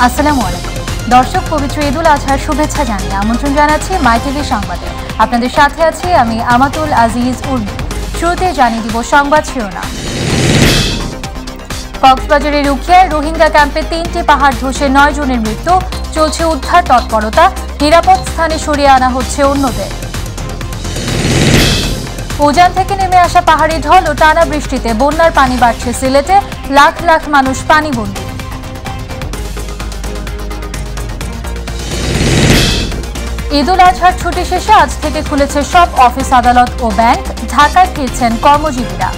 আসসালামু আলাইকুম দর্শক, পবিত্র ঈদুল আজহার শুভেচ্ছা জানিয়ে আমন্ত্রণ জানাচ্ছি মাই টিভি সংবাদে। আপনাদের সাথে আছি আমি আমাতুল আজিজ উর্মি। শুরুতে জানিয়ে দিব সংবাদ শিরোনাম। কক্সবাজারের রুখিয়ায় রোহিঙ্গা ক্যাম্পে 3টি পাহাড় ধসে 9 জনের মৃত্যু, চলছে উদ্ধার তৎপরতা, নিরাপদ স্থানে সরিয়ে আনা হচ্ছে অন্যদের। উজান থেকে নেমে আসা পাহাড়ি ঢল ও টানা বৃষ্টিতে বন্যার পানি বাড়ছে সিলেটে, লাখ লাখ মানুষ পানিবন্দী। ঈদুল আজহার ছুটি শেষে আজ থেকে খুলেছে সব অফিস, আদালত ও ব্যাংক, ঢাকায় ফিরছেন কর্মজীবীরা।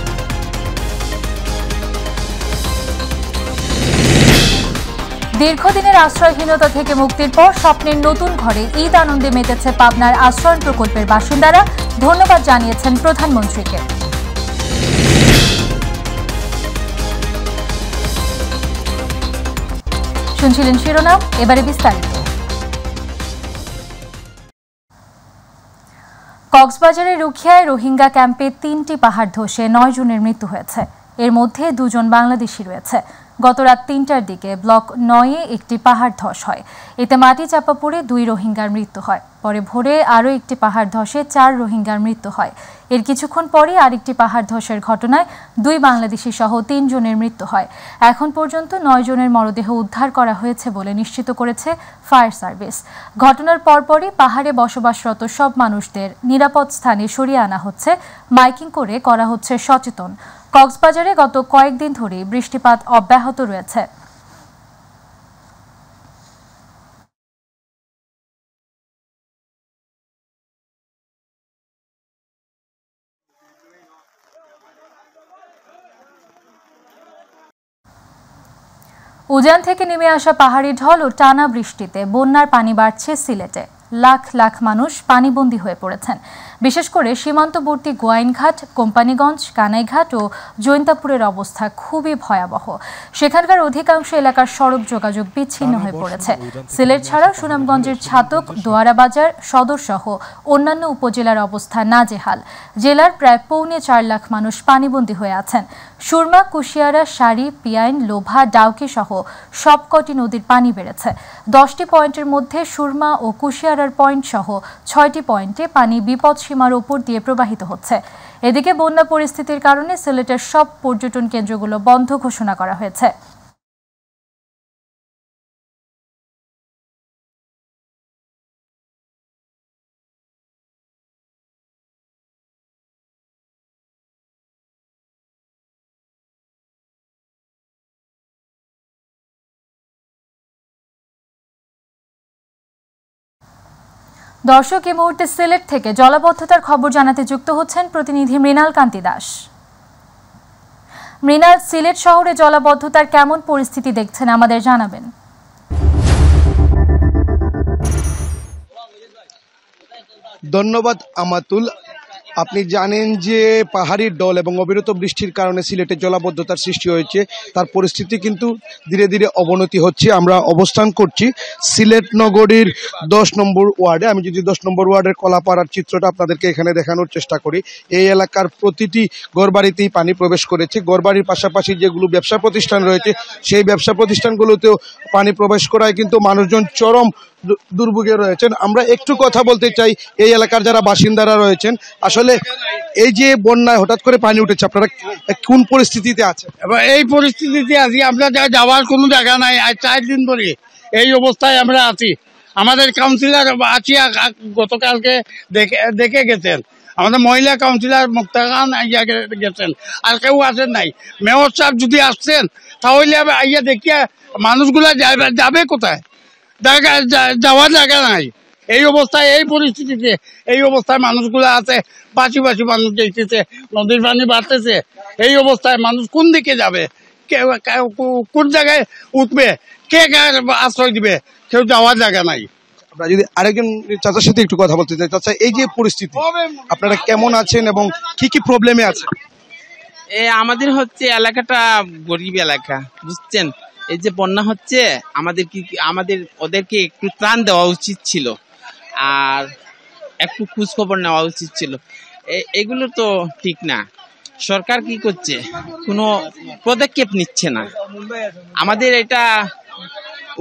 দীর্ঘদিনের আশ্রয়হীনতা থেকে মুক্তির পর স্বপ্নের নতুন ঘরে ঈদ আনন্দে মেতেছে পাবনার আশ্রয়ণ প্রকল্পের বাসিন্দারা, ধন্যবাদ জানিয়েছেন প্রধানমন্ত্রীকে। শুনছিলেন শিরোনাম, এবারে বিস্তারিত। কক্সবাজারের রুখিয়ায় রোহিঙ্গা ক্যাম্পে 3টি পাহাড় ধসে 9 জনের মৃত্যু হয়েছে। এর মধ্যে 2 জন বাংলাদেশি রয়েছে। গত রাত 3টার দিকে ব্লক 9-এ একটি পাহাড় ধস হয়। এতে মাটি চাপা পড়ে 2 রোহিঙ্গার মৃত্যু হয়। পরে ভোরে আরও একটি পাহাড় ধসে 4 রোহিঙ্গার মৃত্যু হয়। এর কিছুক্ষণ পরই আরেকটি পাহাড় ধসের ঘটনায় 2 বাংলাদেশি সহ 3 জনের মৃত্যু হয়। এখন পর্যন্ত 9 জনের মরদেহ উদ্ধার করা হয়েছে বলে নিশ্চিত করেছে ফায়ার সার্ভিস। ঘটনার পরপরই পাহাড়ে বসবাসরত সব মানুষদের নিরাপদ স্থানে সরিয়ে আনা হচ্ছে, মাইকিং করে করা হচ্ছে সচেতন। কক্সবাজারে গত কয়েকদিন ধরে বৃষ্টিপাত অব্যাহত রয়েছে। উজান থেকে নেমে আসা পাহাড়ি ঢল ও টানা বৃষ্টিতে বন্যার পানি বাড়ছে সিলেটে, লাখ লাখ মানুষ পানিবন্দী হয়ে পড়েছেন। বিশেষ করে সীমান্তবর্তী গোয়াইনঘাট, কোম্পানিগঞ্জ, কানাইঘাট ও জৈন্তাপুরের অবস্থা খুবই ভয়াবহ। সেখানকার অধিকাংশ এলাকার সড়ক যোগাযোগ বিচ্ছিন্ন হয়ে পড়েছে। সিলেট ছাড়াও সুনামগঞ্জের ছাতক, দোয়ারাবাজার, সদর সহ অন্যান্য উপজেলার অবস্থা নাজেহাল। জেলার প্রায় 4.25 লাখ মানুষ পানিবন্দী হয়ে আছেন। সুরমা, কুশিয়ারা, সারি, পিয়াইন, লোভা, ডাউকি সহ সবকটি নদীর পানি বেড়েছে। 10টি পয়েন্টের মধ্যে সুরমা ও কুশিয়ারার পয়েন্ট সহ 6টি পয়েন্টে পানি বিপদ সীমার উপর দিয়ে প্রবাহিত হচ্ছে। এদিকে বন্যা পরিস্থিতির কারণে সিলেটের সব পর্যটন কেন্দ্রগুলো বন্ধ ঘোষণা করা হয়েছে। দর্শক, এই মুহূর্তে সিলেট থেকে জলাবদ্ধতার খবর জানাতে যুক্ত হচ্ছেন প্রতিনিধি মৃণাল কান্তি দাস। মৃণাল, সিলেট শহরে জলাবদ্ধতার কেমন পরিস্থিতি দেখছেন আমাদের জানাবেন। ধন্যবাদ আমাতুল। আপনি জানেন যে পাহাড়ি ঢল এবং অবিরত বৃষ্টির কারণে সিলেটে জলাবদ্ধতার সৃষ্টি হয়েছে। তার পরিস্থিতি কিন্তু ধীরে ধীরে অবনতি হচ্ছে। আমরা অবস্থান করছি সিলেট নগরীর 10 নম্বর ওয়ার্ডে। আমি যদি 10 নম্বর ওয়ার্ডের কলাপাড়ার চিত্রটা আপনাদেরকে এখানে দেখানোর চেষ্টা করি। এই এলাকার প্রতিটি ঘরবাড়িতেই পানি প্রবেশ করেছে। ঘরবাড়ির পাশাপাশি যেগুলো ব্যবসা প্রতিষ্ঠান রয়েছে সেই ব্যবসা প্রতিষ্ঠানগুলোতেও পানি প্রবেশ করায় কিন্তু মানুষজন চরম দুর্ভোগে রয়েছেন। আমরা একটু কথা বলতে চাই এই এলাকার যারা বাসিন্দারা রয়েছেন। আসলে এই যে বন্যায় হঠাৎ করে পানি উঠেছে, আপনারা কোন পরিস্থিতিতে আছেন? এবার এই পরিস্থিতিতে আছি, আমরা যাওয়ার কোনো জায়গা নাই। আজ 4 দিন ধরে এই অবস্থায় আমরা আছি। আমাদের কাউন্সিলর আছি, গতকালকে দেখে গেছেন। আমাদের মহিলা কাউন্সিলর মুক্তা খান গেছেন, আর কেউ আসেন নাই। মেয়র সাহেব যদি আসছেন তাহলে আইয়া দেখিয়া মানুষগুলা যাবে কোথায়? যাওয়ার জায়গা নাই। এই অবস্থায়, এই পরিস্থিতিতে, এই অবস্থায় মানুষগুলো আছে। বাঁচি মানুষ দেখতেছে, নদীর পানি বাড়তেছে। এই অবস্থায় মানুষ কোন দিকে যাবে? কোন জায়গায় উঠবে? কে আশ্রয় দিবে? কেউ যাওয়ার জায়গা নাই। আমরা যদি আরেকজন চাচার সাথে একটু কথা বলতে চাই। চাচা, এই যে পরিস্থিতি, আপনারা কেমন আছেন এবং কি কি প্রবলেমে আছেন? আমাদের হচ্ছে এলাকাটা গরিব এলাকা, বুঝছেন। এই যে বন্যা হচ্ছে, আমাদের ওদেরকে একটু ত্রাণ দেওয়া উচিত ছিল, আর একটু খোঁজ খবর নেওয়া উচিত ছিল। এগুলো তো ঠিক না। সরকার কি করছে? কোনো পদক্ষেপ নিচ্ছে না। আমাদের এটা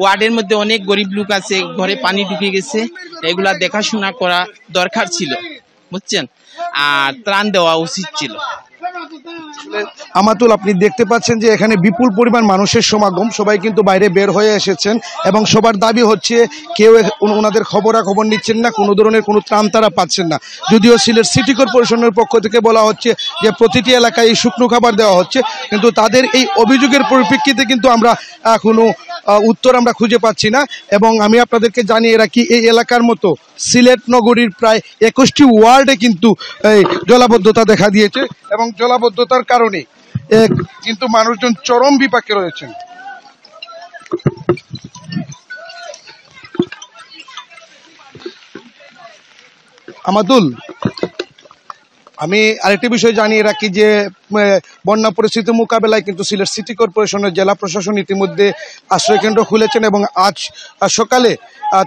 ওয়ার্ডের মধ্যে অনেক গরিব লোক আছে, ঘরে পানি ঢুকে গেছে, এগুলা দেখাশোনা করা দরকার ছিল, বুঝছেন, আর ত্রাণ দেওয়া উচিত ছিল। আমাতুল, আপনি দেখতে পাচ্ছেন যে এখানে বিপুল পরিমাণ মানুষের সমাগম, সবাই কিন্তু বাইরে বের হয়ে এসেছেন এবং সবার দাবি হচ্ছে কেউ ওনাদের খবরাখবর নিচ্ছেন না, কোনো ধরনের কোনো ত্রাণ তারা পাচ্ছেন না। যদিও সিলেট সিটি কর্পোরেশনের পক্ষ থেকে বলা হচ্ছে যে প্রতিটি এলাকায় এই শুকনো খাবার দেওয়া হচ্ছে, কিন্তু তাদের এই অভিযোগের পরিপ্রেক্ষিতে কিন্তু আমরা কোনো উত্তর আমরা খুঁজে পাচ্ছি না। এবং আমি আপনাদেরকে জানিয়ে রাখি, এই এলাকার মতো সিলেট নগরীর প্রায় 21টি ওয়ার্ডে কিন্তু এই জলাবদ্ধতা দেখা দিয়েছে এবং জলাবদ্ধতার কারণে কিন্তু মানুষজন চরম বিপাকে রয়েছেন। আমাদুল, আমি আরেকটি বিষয় জানিয়ে রাখি যে বন্যা পরিস্থিতি মোকাবেলায় কিন্তু সিলেট সিটি কর্পোরেশনের জেলা প্রশাসন ইতিমধ্যে আশ্রয়কেন্দ্র খুলেছেন এবং আজ সকালে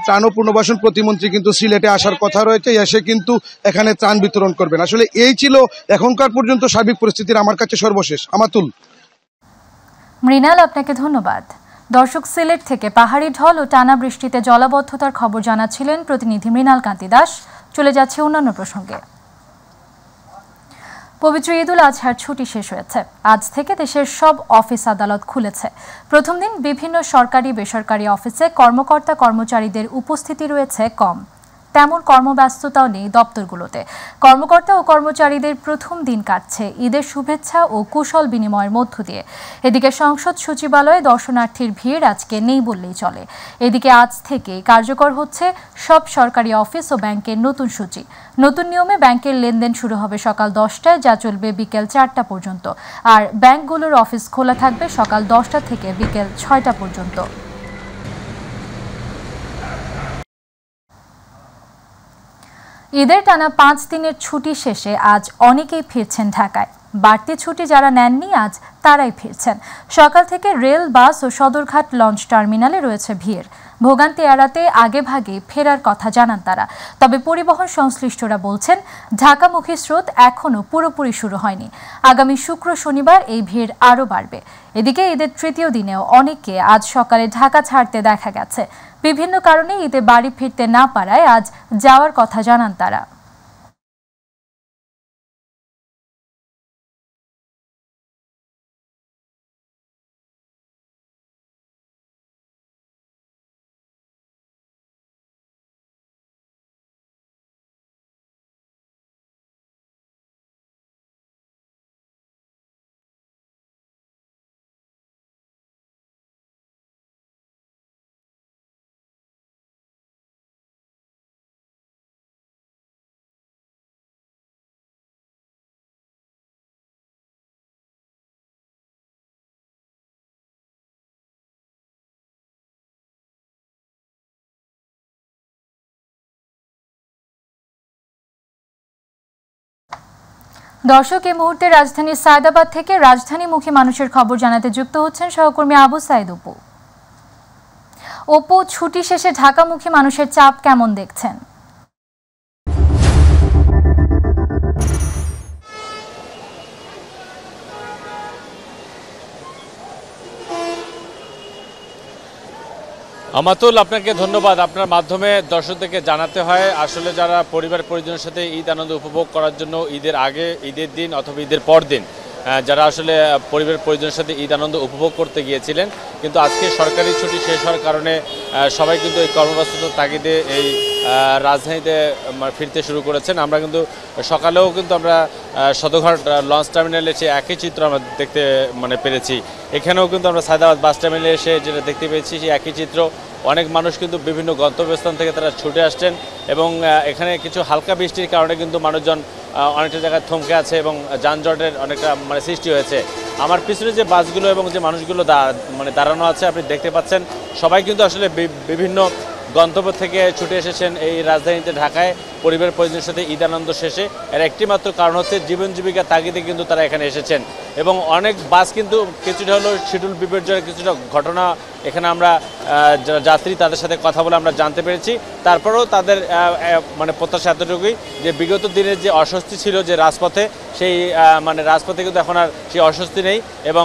ত্রাণ ও পুনর্বাসন প্রতিমন্ত্রী কিন্তু সিলেটে আসার কথা রয়েছে, এসে কিন্তু এখানে ত্রাণ বিতরণ করবেন। আসলে এই ছিল এখনকার পর্যন্ত সার্বিক পরিস্থিতির আমার কাছে সর্বশেষ। আমাতুল। মৃণাল, আপনাকে ধন্যবাদ। দর্শক, সিলেট থেকে পাহাড়ি ঢল ও টানা বৃষ্টিতে জলাবদ্ধতার খবর জানাচ্ছিলেন প্রতিনিধি মৃণাল কান্তি দাস। চলে যাচ্ছে অন্যান্য প্রসঙ্গে। পবিত্র ঈদুল আজহার ছুটি শেষ হয়েছে। আজ থেকে দেশের সব অফিস আদালত খুলেছে। প্রথম দিন বিভিন্ন সরকারি বেসরকারি অফিসে কর্মকর্তা কর্মচারীদের উপস্থিতি রয়েছে কম, তেমন কর্মব্যস্ততাও নেই দপ্তরগুলোতে। কর্মকর্তা ও কর্মচারীদের প্রথম দিন কাটছে ঈদের শুভেচ্ছা ও কুশল বিনিময়ের মধ্য দিয়ে। এদিকে সংসদ সচিবালয়ে দর্শনার্থীর ভিড় আজকে নেই বললেই চলে। এদিকে আজ থেকে কার্যকর হচ্ছে সব সরকারি অফিস ও ব্যাংকের নতুন সূচি। নতুন নিয়মে ব্যাংকের লেনদেন শুরু হবে সকাল 10টায়, যা চলবে বিকেল 4টা পর্যন্ত। আর ব্যাংকগুলোর অফিস খোলা থাকবে সকাল 10টা থেকে বিকেল 6টা পর্যন্ত। ঈদের টানা 5 দিনের ছুটি শেষে আজ অনেকেই ফিরছেন ঢাকায়। বাড়তি ছুটি যারা নেননি আজ তারাই ফিরছেন। সকাল থেকে রেল, বাস ও সদরঘাট লঞ্চ টার্মিনালে রয়েছে ভিড়। ভোগান্তি এড়াতে আগেভাগে ফেরার কথা জানান তারা। তবে পরিবহন সংশ্লিষ্টরা বলছেন ঢাকামুখী স্রোত এখনও পুরোপুরি শুরু হয়নি। আগামী শুক্র শনিবার এই ভিড় আরও বাড়বে। এদিকে ঈদের তৃতীয় দিনেও অনেককে আজ সকালে ঢাকা ছাড়তে দেখা গেছে। বিভিন্ন কারণে ঈদে বাড়ি ফিরতে না পারায় আজ যাওয়ার কথা জানান তারা। দর্শক, এই মুহূর্তে রাজধানীর সায়দাবাদ থেকে রাজধানীমুখী মানুষের খবর জানাতে যুক্ত হচ্ছেন সহকর্মী আবু সাইদ অপু। অপু, ছুটি শেষে ঢাকামুখী মানুষের চাপ কেমন দেখছেন? আমাতুল, আপনাকে ধন্যবাদ। আপনার মাধ্যমে দর্শকদেরকে জানাতে হয়, আসলে যারা পরিবার পরিজনের সাথে ঈদ আনন্দ উপভোগ করার জন্য ঈদের আগে, ঈদের দিন অথবা ঈদের পর দিন যারা আসলে পরিবার পরিজনের সাথে ঈদ আনন্দ উপভোগ করতে গিয়েছিলেন, কিন্তু আজকে সরকারি ছুটি শেষ হওয়ার কারণে সবাই কিন্তু এই কর্মব্যস্ততার তাগিদে এই রাজধানীতে ফিরতে শুরু করেছেন। আমরা কিন্তু সকালেও কিন্তু আমরা সদরঘাট লঞ্চ টার্মিনালে এসে একই চিত্র আমরা দেখতে পেরেছি। এখানেও কিন্তু আমরা সায়দাবাদ বাস টার্মিনালে এসে যেটা দেখতে পেয়েছি সেই একই চিত্র। অনেক মানুষ কিন্তু বিভিন্ন গন্তব্যস্থান থেকে তারা ছুটে আসছেন এবং এখানে কিছু হালকা বৃষ্টির কারণে কিন্তু মানুষজন অনেকটা জায়গায় থমকে আছে এবং যানজটের অনেকটা সৃষ্টি হয়েছে। আমার পিছনে যে বাসগুলো এবং যে মানুষগুলো দাঁড়ানো আছে আপনি দেখতে পাচ্ছেন, সবাই কিন্তু আসলে বিভিন্ন গন্তব্য থেকে ছুটে এসেছেন এই রাজধানীতে ঢাকায় পরিবারের পরিজনের সাথে ঈদ আনন্দ শেষে। এর একটি মাত্র কারণ হচ্ছে জীবন জীবিকা তাগিদে কিন্তু তারা এখানে এসেছেন এবং অনেক বাস কিন্তু কিছুটা হলো শিডিউল বিপর্যয়ের কিছুটা ঘটনা এখানে আমরা যাত্রী তাদের সাথে কথা বলে আমরা জানতে পেরেছি। তারপরেও তাদের মানে প্রত্যাশা এতটুকুই যে বিগত দিনের যে অস্বস্তি ছিল যে রাজপথে, সেই মানে রাজপথে কিন্তু এখন আর সেই অস্বস্তি নেই এবং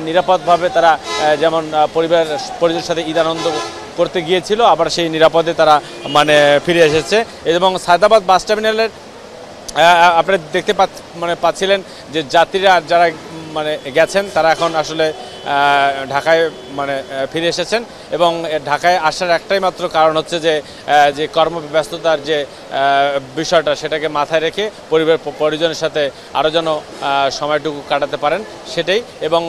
নিরাপদভাবে তারা যেমন পরিজনের সাথে ঈদ আনন্দ করতে গিয়েছিল আবার সেই নিরাপদে তারা মানে ফিরে এসেছে। এবং সায়দাবাদ বাস টার্মিনালের আপনারা দেখতে পাচ্ছিলেন যে যাত্রীরা যারা মানে গেছেন তারা এখন আসলে ঢাকায় মানে ফিরে এসেছেন এবং ঢাকায় আসার একটাই মাত্র কারণ হচ্ছে যে কর্মব্যস্ততার যে বিষয়টা সেটাকে মাথায় রেখে পরিজনের সাথে আরও যেন সময়টুকু কাটাতে পারেন সেটাই, এবং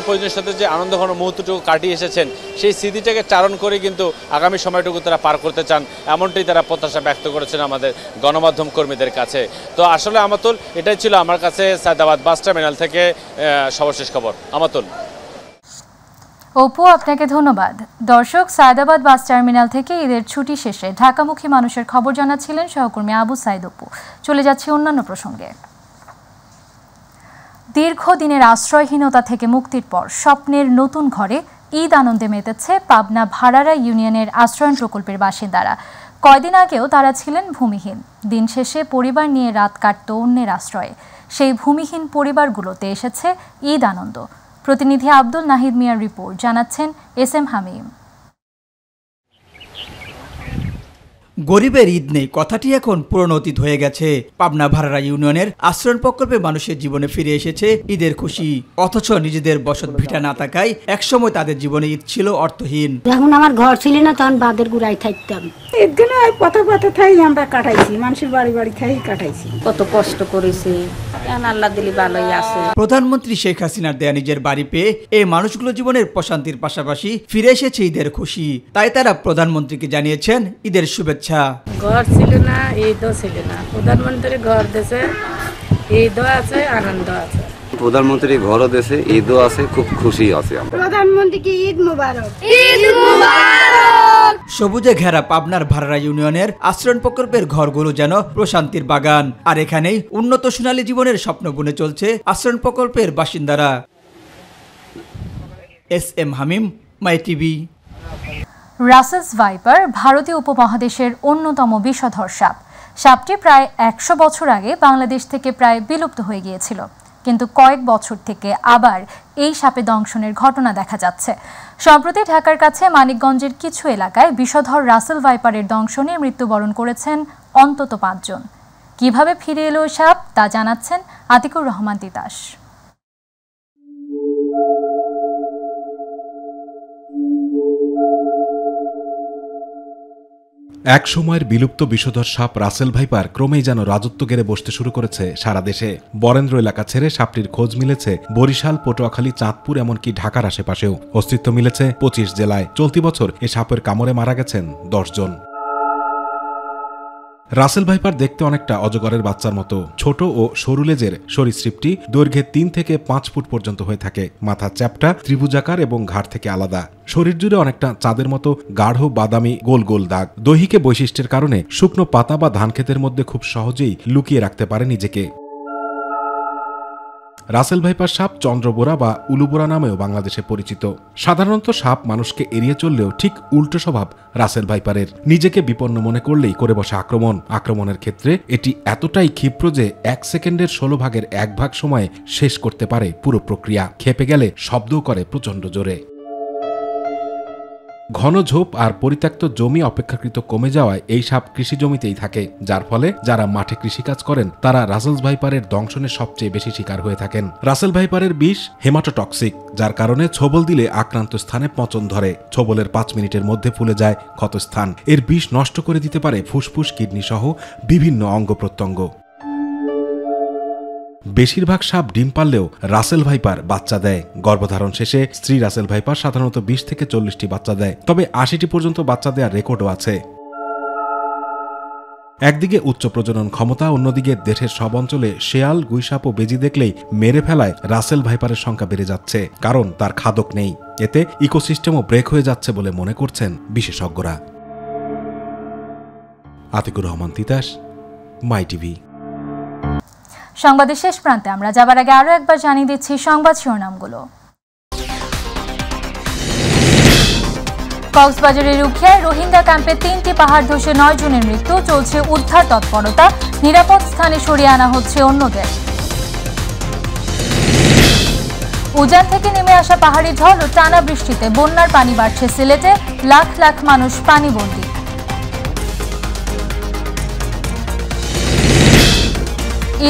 পরিজনের সাথে যে আনন্দঘন মুহূর্তটুকু কাটিয়ে এসেছেন সেই স্মৃতিটাকে চারণ করে কিন্তু আগামী সময়টুকু তারা পার করতে চান, এমনটাই তারা প্রত্যাশা ব্যক্ত করেছেন আমাদের গণমাধ্যম কর্মীদের কাছে। তো আসলে আমাতুল, এটাই ছিল আমার কাছে সায়দাবাদ বাস টার্মিনাল থেকে সর্বশেষ খবর। আমাতুল। অপু, আপনাকে ধন্যবাদ। দর্শক, সায়দাবাদ বাস টার্মিনাল থেকে ঈদের ছুটি শেষে ঢাকামুখী মানুষের খবর জানাচ্ছিলেন সহকর্মী আবু সাইদ অপু। চলে যাচ্ছি অন্যান্য প্রসঙ্গে। দীর্ঘদিনের আশ্রয়হীনতা থেকে মুক্তির পর স্বপ্নের নতুন ঘরে ঈদ আনন্দে মেতেছে পাবনা ভাড়ারা ইউনিয়নের আশ্রয়ণ প্রকল্পের বাসিন্দারা। কয়দিন আগেও তারা ছিলেন ভূমিহীন। দিন শেষে পরিবার নিয়ে রাত কাটত অন্যের আশ্রয়ে। সেই ভূমিহীন পরিবারগুলোতে এসেছে ঈদ আনন্দ। প্রতিনিধি আব্দুল নাহিদ মিয়ার রিপোর্ট, জানাচ্ছেন এস.এম. হামিম। গরিবের ঈদ নেই কথাটি এখন পুরনো অতীত হয়ে গেছে। পাবনা ভাড়ারা ইউনিয়নের আশ্রয়ণ প্রকল্পে মানুষের জীবনে ফিরে এসেছে ঈদের খুশি। অথচ নিজেদের বসত ভিটা না থাকায় একসময় তাদের জীবনে ঈদ ছিল অর্থহীন। যখন আমার ঘর ছিল না তখন বাদের গুড়াই থাকতাম। ঈদ দিনে পথে পথে থাই আমরা কাটাইছি, মানুষের বাড়ি বাড়ি থাই কাটাইছি। কত কষ্ট করেছে, আল্লাহ দিলি ভালোই আছে। প্রধানমন্ত্রী শেখ হাসিনার দেয়া নিজের বাড়ি পেয়ে এই মানুষগুলো জীবনের প্রশান্তির পাশাপাশি ফিরে এসেছে ঈদের খুশি। তাই তারা প্রধানমন্ত্রীকে জানিয়েছেন ঈদের শুভেচ্ছা। ঘর ছিল না, ঈদও ছিল না, প্রধানমন্ত্রী ঘর দেশে, ঈদও আছে, আনন্দ আছে। প্রধানমন্ত্রী ঘরও দেশে, ঈদও আছে, খুব খুশি আছে আমরা। প্রধানমন্ত্রীকে ঈদ মুবারক, ঈদ মুবারক। সবুজে ঘেরা পাবনার ভাড়ারা ইউনিয়নের আশ্রয়ণ প্রকল্পের ঘরগুলো যেন প্রশান্তির বাগান। আর এখানেই উন্নত সোনালী জীবনের স্বপ্ন বুনে চলছে আশ্রয়ণ প্রকল্পের বাসিন্দারা। এস.এম. হামিম, মাই টিভি। রাসেলস ভাইপার ভারতীয় উপমহাদেশের অন্যতম বিষধর সাপ। সাপটি প্রায় 100 বছর আগে বাংলাদেশ থেকে প্রায় বিলুপ্ত হয়ে গিয়েছিল, কিন্তু কয়েক বছর থেকে আবার এই সাপে দংশনের ঘটনা দেখা যাচ্ছে। সম্প্রতি ঢাকার কাছে মানিকগঞ্জের কিছু এলাকায় বিষধর রাসেল ভাইপারের দংশনে মৃত্যুবরণ করেছেন অন্তত 5 জন। কিভাবে ফিরে এলো সাপ তা জানাচ্ছেন আতিকুর রহমান তিতাস। এক সময়ের বিলুপ্ত বিষধর সাপ রাসেল ভাইপার ক্রমেই যেন রাজত্ব গেড়ে বসতে শুরু করেছে সারা দেশে। বরেন্দ্র এলাকা ছেড়ে সাপটির খোঁজ মিলেছে বরিশাল, পটুয়াখালী, চাঁদপুর, এমনকি ঢাকার আশেপাশেও। অস্তিত্ব মিলেছে 25 জেলায়। চলতি বছর এ সাপের কামড়ে মারা গেছেন 10 জন। রাসেল ভাইপার দেখতে অনেকটা অজগরের বাচ্চার মতো। ছোট ও সরু লেজের সরীসৃপটি দৈর্ঘ্যে 3 থেকে 5 ফুট পর্যন্ত হয়ে থাকে। মাথা চ্যাপ্টা, ত্রিভুজাকার এবং ঘাড় থেকে আলাদা। শরীর জুড়ে অনেকটা চাঁদের মতো গাঢ় বাদামি গোল গোল দাগ। দৈহিক বৈশিষ্ট্যের কারণে শুকনো পাতা বা ধান ক্ষেতের মধ্যে খুব সহজেই লুকিয়ে রাখতে পারে নিজেকে। রাসেল ভাইপার সাপ চন্দ্রবোরা বা উলুবোরা নামেও বাংলাদেশে পরিচিত। সাধারণত সাপ মানুষকে এড়িয়ে চললেও ঠিক উল্টো স্বভাব রাসেল ভাইপারের। নিজেকে বিপন্ন মনে করলেই করে বসে আক্রমণ। আক্রমণের ক্ষেত্রে এটি এতটাই ক্ষিপ্র যে 1 সেকেন্ডের 16 ভাগের 1 ভাগ সময়ে শেষ করতে পারে পুরো প্রক্রিয়া। খেপে গেলে শব্দও করে প্রচণ্ড জোরে। ঘন ঝোপ আর পরিত্যক্ত জমি অপেক্ষাকৃত কমে যাওয়ায় এই সাপ কৃষি জমিতেই থাকে, যার ফলে যারা মাঠে কৃষিকাজ করেন তারা রাসেল ভাইপারের দংশনের সবচেয়ে বেশি শিকার হয়ে থাকেন। রাসেল ভাইপারের বিষ হেমাটোটক্সিক, যার কারণে ছোবল দিলে আক্রান্ত স্থানে পচন ধরে। ছোবলের 5 মিনিটের মধ্যে ফুলে যায় ক্ষতস্থান। এর বিষ নষ্ট করে দিতে পারে ফুসফুস, কিডনি সহ বিভিন্ন অঙ্গ প্রত্যঙ্গ। বেশিরভাগ সাপ ডিম পারলেও রাসেল ভাইপার বাচ্চা দেয়। গর্ভধারণ শেষে স্ত্রী রাসেল ভাইপার সাধারণত 20 থেকে 40টি বাচ্চা দেয়, তবে 80টি পর্যন্ত বাচ্চা দেওয়ার রেকর্ডও আছে। একদিকে উচ্চ প্রজনন ক্ষমতা, অন্যদিকে দেশের সব অঞ্চলে শেয়াল, গুইসাপ ও বেজি দেখলেই মেরে ফেলায় রাসেল ভাইপারের সংখ্যা বেড়ে যাচ্ছে, কারণ তার খাদক নেই। এতে ইকোসিস্টেমও ব্রেক হয়ে যাচ্ছে বলে মনে করছেন বিশেষজ্ঞরা। আতিকুর রহমান তিতাস, মাই টিভি। সংবাদের শেষ প্রান্তে আমরা যাবার আগে আরো একবার জানিয়ে দিচ্ছি সংবাদ শিরোনামগুলো। কক্সবাজারের রুখিয়ায় রোহিঙ্গা ক্যাম্পে 3টি পাহাড় ধসে 9 জনের মৃত্যু, চলছে উদ্ধার তৎপরতা, নিরাপদ স্থানে সরিয়ে আনা হচ্ছে অন্যদের। উজান থেকে নেমে আসা পাহাড়ি ঢল ও টানা বৃষ্টিতে বন্যার পানি বাড়ছে সিলেটে, লাখ লাখ মানুষ পানিবন্দী।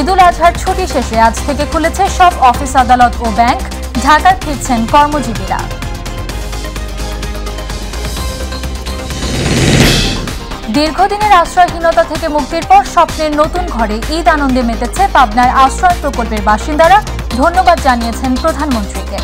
ঈদুল আজহার ছুটি শেষে আজ থেকে খুলেছে সব অফিস আদালত ও ব্যাংক, ঢাকায় ফিরছেন কর্মজীবীরা। দীর্ঘদিনের আশ্রয়হীনতা থেকে মুক্তির পর স্বপ্নের নতুন ঘরে ঈদ আনন্দে মেতেছে পাবনার আশ্রয় প্রকল্পের বাসিন্দারা, ধন্যবাদ জানিয়েছেন প্রধানমন্ত্রীকে।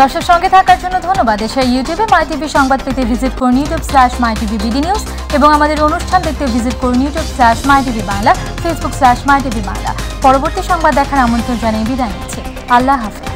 দর্শক সঙ্গে থাকার জন্য ধন্যবাদ। এছাড়া ইউটিউবে মাই টিভি সংবাদ পেতে ভিজিট করুন youtube/mytvbdnews এবং আমাদের অনুষ্ঠান দেখতে ভিজিট করুন youtube/mytvবাংলা, facebook/mytvবাংলা। পরবর্তী সংবাদ দেখার আমন্ত্রণ জানিয়ে বিদায় নিচ্ছি। আল্লাহ হাফেজ।